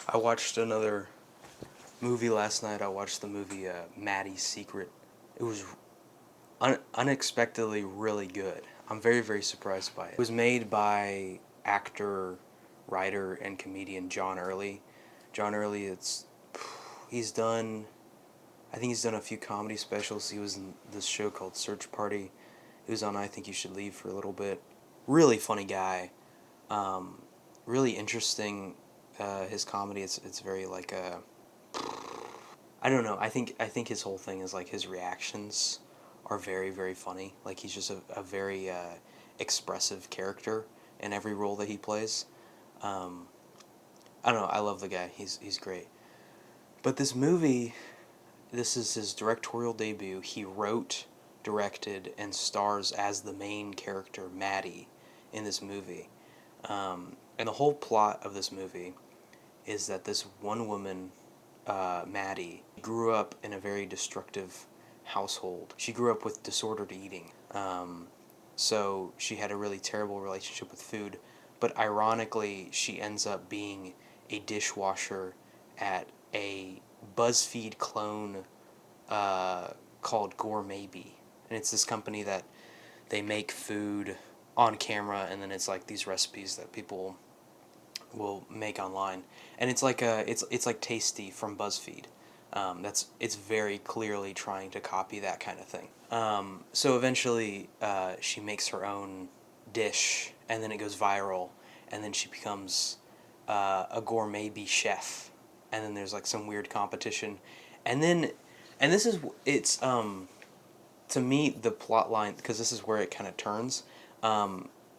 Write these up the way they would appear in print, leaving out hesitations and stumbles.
I watched another movie last night. I watched the movie Maddie's Secret. It was unexpectedly really good. I'm very, very surprised by it. It was made by actor, writer, and comedian John Early. John Early, he's done, I think he's done a few comedy specials. He was in this show called Search Party. He was on I Think You Should Leave for a little bit. Really funny guy. Um, really interesting. His comedy. It's very like I don't know. I think his whole thing is like his reactions are very, very funny. Like he's just a very expressive character in every role that he plays. Um, I don't know. I love the guy. He's great. But this movie, this is his directorial debut. He wrote, directed, and stars as the main character Maddie in this movie. And the whole plot of this movie is that this one woman, Maddie, grew up in a very destructive household. She grew up with disordered eating. So she had a really terrible relationship with food. But ironically, she ends up being a dishwasher at a BuzzFeed clone called Gourmet Bee. And it's this company that they make food on camera, and then it's like these recipes that people will make online, and it's like it's like Tasty from BuzzFeed. It's very clearly trying to copy that kind of thing. So eventually, she makes her own dish, and then it goes viral, and then she becomes a gourmet bee chef, and then there's like some weird competition, and then, and this is it's to me the plot line, because this is where it kind of turns.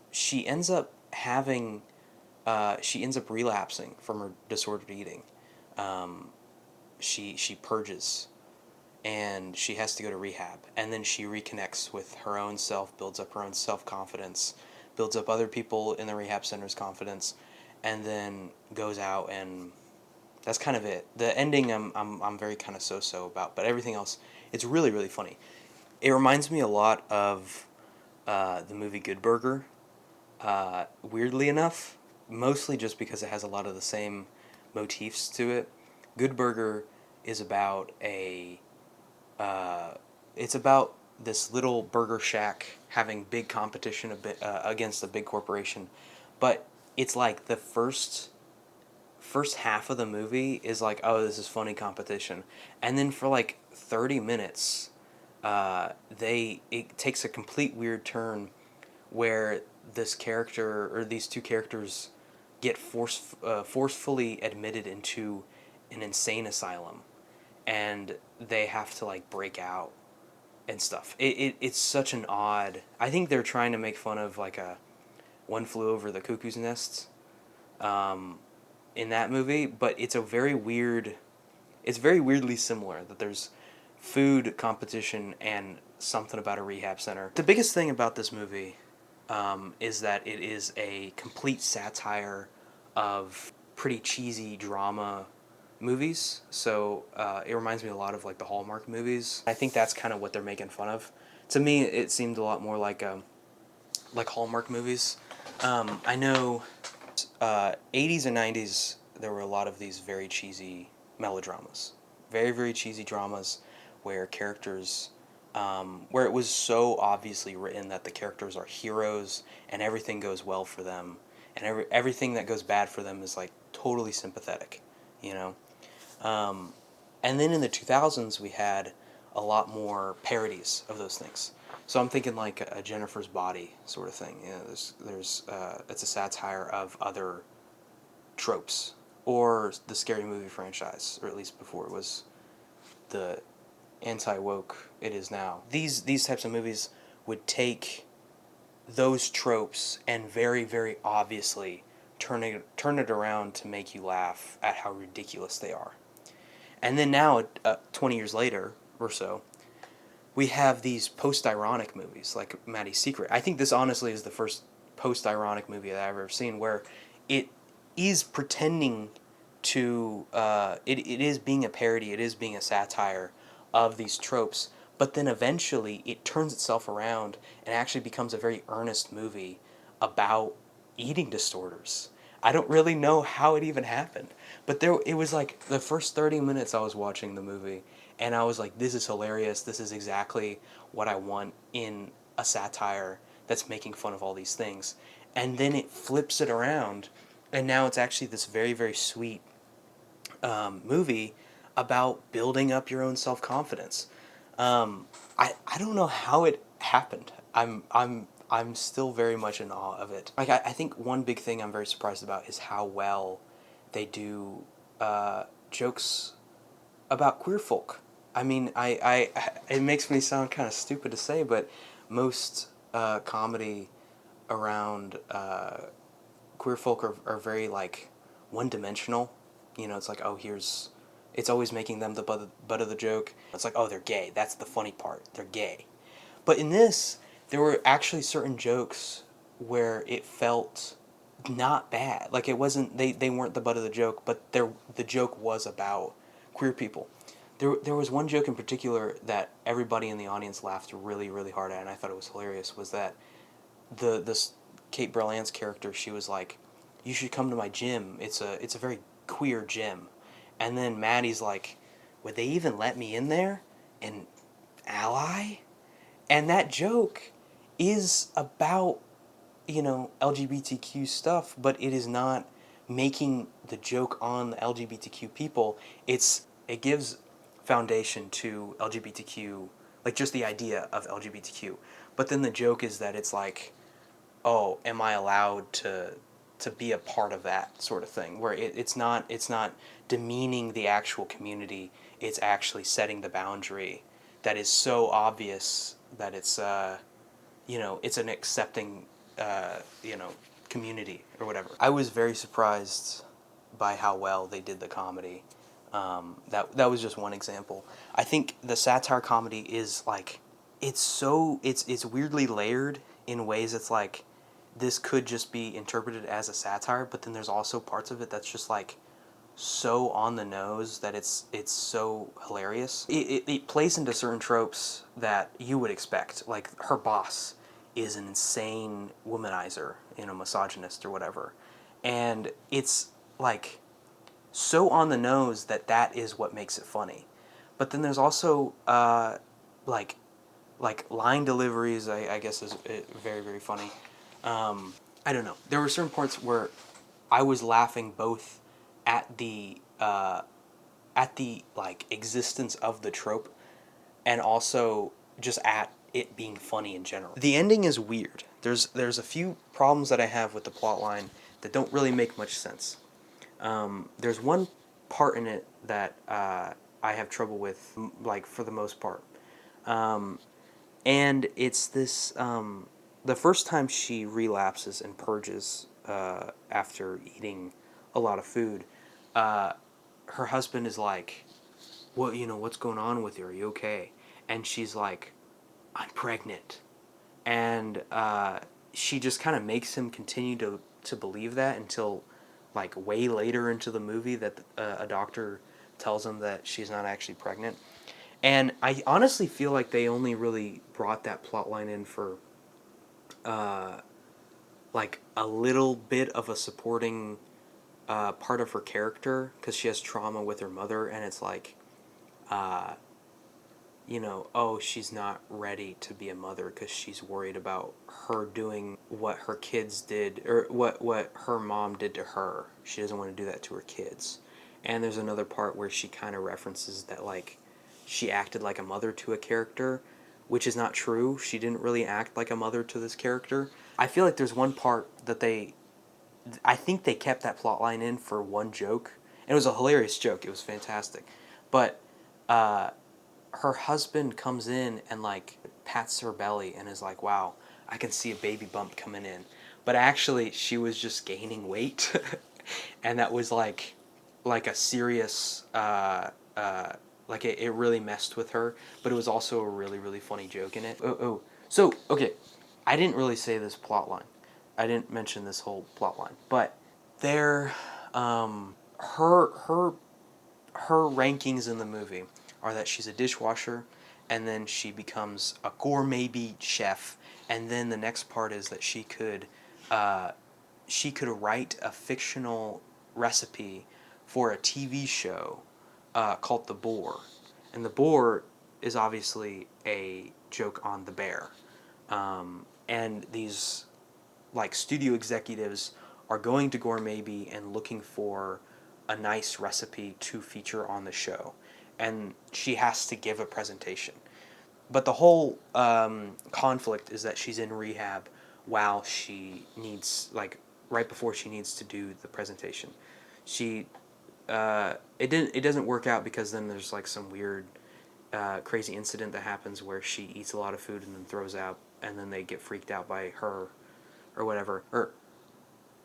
She ends up having she ends up relapsing from her disordered eating. Um, she purges, and she has to go to rehab, and then she reconnects with her own self, builds up her own self confidence, builds up other people in the rehab center's confidence, and then goes out, and that's kind of it. The ending I'm very kind of so about, but everything else, it's really, really funny. It reminds me a lot of the movie Good Burger. Weirdly enough, mostly just because it has a lot of the same motifs to it. Good Burger is about a it's about this little burger shack having big competition against a big corporation, but it's like the first half of the movie is like, oh, this is funny competition, and then for like 30 minutes, they it takes a complete weird turn where this character or these two characters get forcefully admitted into an insane asylum, and they have to like break out and stuff. It's such an odd. I think they're trying to make fun of like a One Flew Over the Cuckoo's Nest um, in that movie, but it's a very weird. It's very weirdly similar that there's food competition and something about a rehab center. The biggest thing about this movie is that it is a complete satire of pretty cheesy drama movies. So it reminds me a lot of like the Hallmark movies. I think that's kind of what they're making fun of. To me, it seemed a lot more like Hallmark movies. I know 80s and 90s, there were a lot of these very cheesy melodramas. Very, very cheesy dramas where characters, where it was so obviously written that the characters are heroes and everything goes well for them, and everything that goes bad for them is like totally sympathetic, you know? And then in the 2000s, we had a lot more parodies of those things. So I'm thinking like a Jennifer's Body sort of thing. You know, it's a satire of other tropes, or the Scary Movie franchise, or at least before it was the anti woke it is now. These types of movies would take those tropes and very, very obviously turn it around to make you laugh at how ridiculous they are. And then now, 20 years later or so, we have these post-ironic movies like Maddie's Secret. I think this honestly is the first post-ironic movie that I've ever seen where it is pretending to it is being a parody, it is being a satire of these tropes, but then eventually it turns itself around and actually becomes a very earnest movie about eating disorders. I don't really know how it even happened. But it was like the first 30 minutes I was watching the movie, and I was like, this is hilarious. This is exactly what I want in a satire that's making fun of all these things. And then it flips it around, and now it's actually this very, very sweet movie about building up your own self confidence. I don't know how it happened. I'm still very much in awe of it. Like I think one big thing I'm very surprised about is how well they do jokes about queer folk. I mean, it makes me sound kind of stupid to say, but most comedy around queer folk are very like one dimensional. You know, it's like, oh, it's always making them the butt of the joke. It's like, oh, they're gay. That's the funny part. They're gay. But in this, there were actually certain jokes where it felt not bad. Like it wasn't, they weren't the butt of the joke, but the joke was about queer people. There was one joke in particular that everybody in the audience laughed really, really hard at, and I thought it was hilarious, was that this Kate Berlant's character, she was like, you should come to my gym. It's a very queer gym. And then Maddie's like, would they even let me in there? An ally? And that joke is about, LGBTQ stuff, but it is not making the joke on the LGBTQ people. It gives foundation to LGBTQ, like just the idea of LGBTQ. But then the joke is that it's like, oh, am I allowed to be a part of that sort of thing? Where it's not demeaning the actual community. It's actually setting the boundary that is so obvious that it's an accepting community or whatever. I was very surprised by how well they did the comedy. That was just one example. I think the satire comedy is like, it's weirdly layered in ways. It's like this could just be interpreted as a satire, but then there's also parts of it that's just like so on the nose that it's so hilarious. It plays into certain tropes that you would expect. Like her boss is an insane womanizer, misogynist or whatever, and it's like so on the nose that is what makes it funny. But then there's also like line deliveries. I guess is very, very funny. I don't know. There were certain parts where I was laughing both at the like existence of the trope, and also just at it being funny in general. The ending is weird. There's a few problems that I have with the plot line that don't really make much sense. There's one part in it that I have trouble with, like for the most part, and it's this. The first time she relapses and purges after eating a lot of food, her husband is like, what's going on with you? Are you okay? And she's like, I'm pregnant. And she just kind of makes him continue to believe that until like way later into the movie that a doctor tells him that she's not actually pregnant. And I honestly feel like they only really brought that plot line in for like a little bit of a supporting part of her character, because she has trauma with her mother, and it's like, oh, she's not ready to be a mother because she's worried about her doing what her kids did, or what her mom did to her. She doesn't want to do that to her kids. And there's another part where she kind of references that, like, she acted like a mother to a character, which is not true. She didn't really act like a mother to this character. I feel like there's one part that I think they kept that plot line in for one joke. And it was a hilarious joke. It was fantastic. But her husband comes in and like pats her belly and is like, wow, I can see a baby bump coming in. But actually she was just gaining weight. And that was like a serious like it really messed with her, but it was also a really, really funny joke in it. So okay, I didn't really say this plot line. I didn't mention this whole plot line, but there, her rankings in the movie are that she's a dishwasher, and then she becomes a gourmet chef, and then the next part is that she could write a fictional recipe for a TV show called The Boar. And The Boar is obviously a joke on the bear. And these like studio executives are going to Gourmet Bee and looking for a nice recipe to feature on the show. And she has to give a presentation. But the whole conflict is that she's in rehab while she needs, like, right before she needs to do the presentation. She, it doesn't work out because then there's like some weird, crazy incident that happens where she eats a lot of food and then throws out, and then they get freaked out by her, or whatever. Or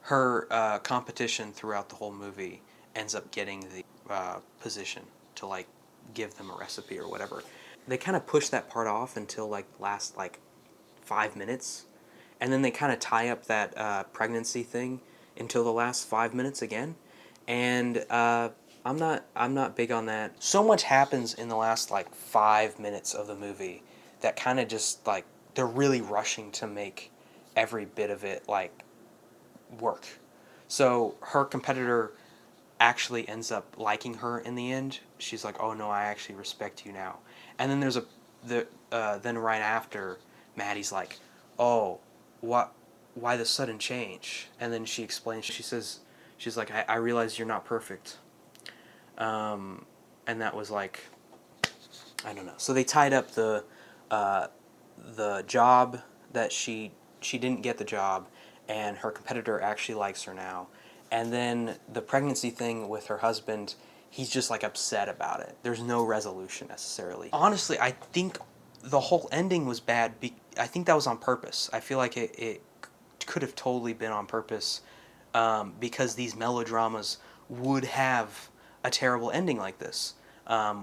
her competition throughout the whole movie ends up getting the position to like give them a recipe or whatever. They kind of push that part off until like last like 5 minutes, and then they kind of tie up that pregnancy thing until the last 5 minutes again, and I'm not big on that. So much happens in the last like 5 minutes of the movie that kind of just like they're really rushing to make every bit of it like work. So her competitor actually ends up liking her in the end. She's like, "Oh no, I actually respect you now." And then then right after, Maddie's like, "Oh, what? Why the sudden change?" And then she explains. She's like, "I realize you're not perfect." And that was like, I don't know. So they tied up the job that she didn't get the job, and her competitor actually likes her now. And then the pregnancy thing with her husband, he's just like upset about it. There's no resolution necessarily. Honestly, I think the whole ending was bad. I think that was on purpose. I feel like it could have totally been on purpose, because these melodramas would have a terrible ending like this,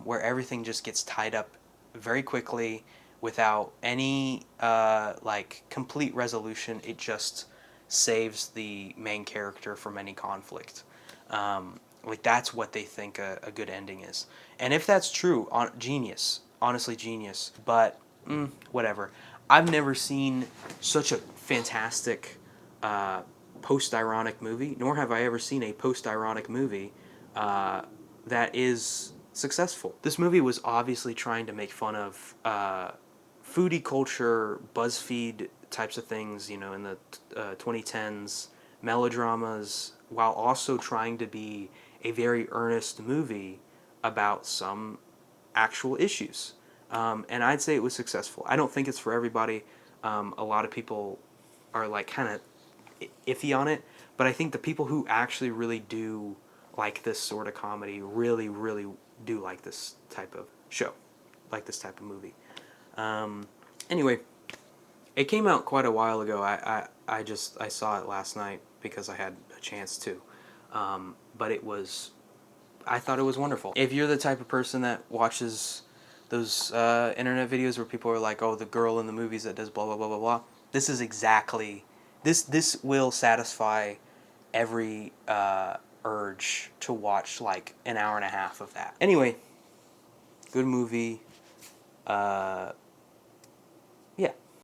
where everything just gets tied up very quickly without any like complete resolution. It just saves the main character from any conflict. Like that's what they think a good ending is, and if that's true, genius. Honestly, genius. But whatever. I've never seen such a fantastic post-ironic movie, nor have I ever seen a post-ironic movie that is successful. This movie was obviously trying to make fun of foodie culture, BuzzFeed types of things, you know, in the 2010s, melodramas, while also trying to be a very earnest movie about some actual issues. And I'd say it was successful. I don't think it's for everybody. A lot of people are like kind of iffy on it, but I think the people who actually really do like this sort of comedy really, really do like this type of show, like this type of movie. Anyway, it came out quite a while ago. I saw it last night because I had a chance to. But I thought it was wonderful. If you're the type of person that watches those internet videos where people are like, "Oh, the girl in the movies that does blah blah blah blah blah," this is exactly this will satisfy every urge to watch like an hour and a half of that. Anyway, good movie.